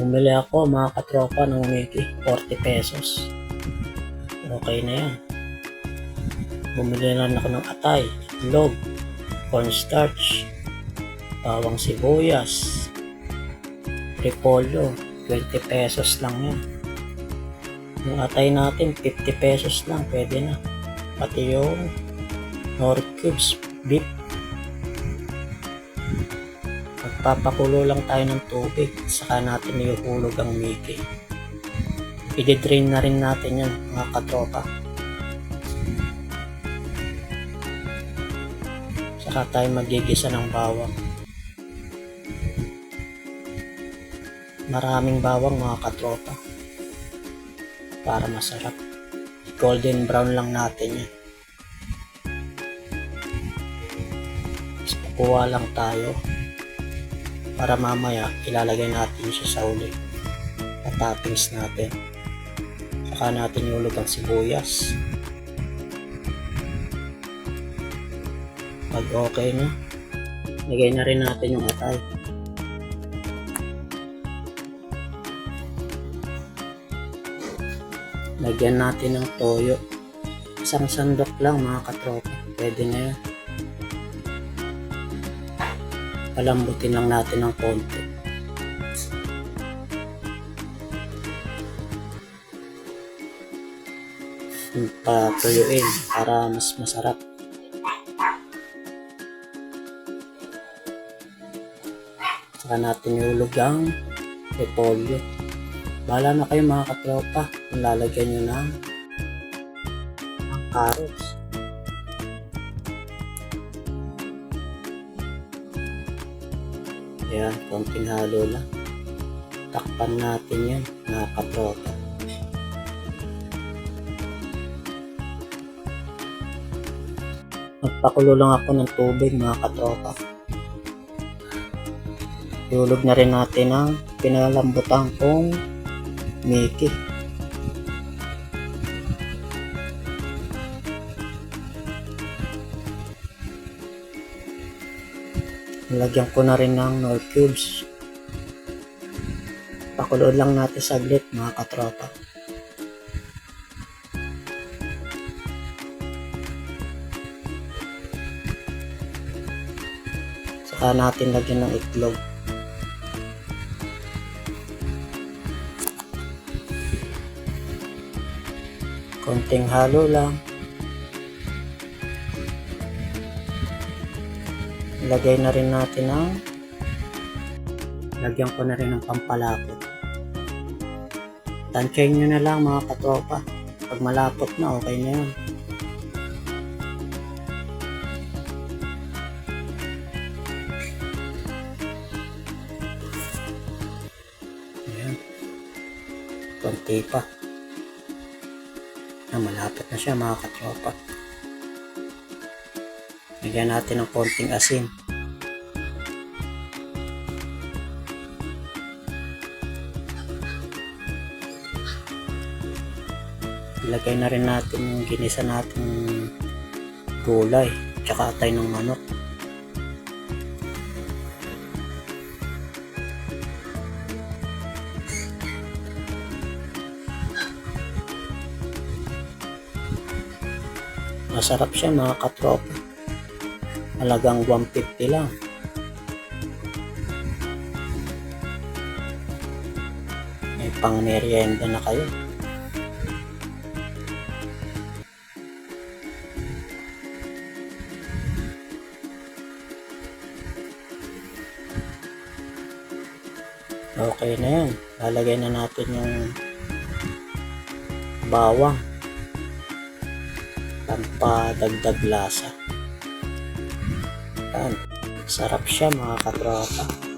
Bumili ako mga katropa ng Mickey, 40 pesos. Okay na yan. Bumili na ako ng atay, itlog, cornstarch, bawang sibuyas, repolyo, 20 pesos lang yan. Yung atay natin, 50 pesos lang, pwede na. Pati yung Knorr cubes, beef. Magpapakulo lang tayo ng tubig, saka natin iuhulog ang Mickey. I-drain na rin natin yan mga katropa. Saka tayo magigisa ng bawang. Maraming bawang mga katropa para masarap. Golden brown lang natin yan. Kukuha lang tayo para mamaya ilalagay natin siya sa uli at toppings natin. Saka natin iulog ang sibuyas. Pag okay na, lagay na rin natin yung atay. Lagyan natin ng toyo. Isang sandok lang mga katropa, pwede na yan. Palambutin lang natin ng konti. Patuyuin para mas masarap. Saka natin iulog ang repolyo. Bahala na kayo mga katropa kung lalagyan nyo ng carrots. Ayan, konting halo lang. Takpan natin yan mga katropa. Magpakulo lang ako ng tubig mga katropa. Iulog na rin natin ang pinalambutan kong Mickey. Lagyan ko na rin ng Knorr cubes. Pakuloon lang natin saglit mga katropa. Saka natin lagyan ng itlog. Konting halo lang. Lagay na rin natin ang lagyan ko na rin ng pampalapot. Tansyahin nyo na lang mga katropa. Pag malapot na, okay na yun. Ayan. Konti pa. Malapot na siya mga katropa. Lagyan natin ng konting asin. Ilagay na rin natin yung ginisa natin gulay tsaka atay ng manok. Masarap siya mga katropa. Halagang 150 lang. May pang merienda na kayo. Okay na yan. Lalagay na natin yung bawang. Pampadagdag lasa. Yan. Sarap siya mga katropa.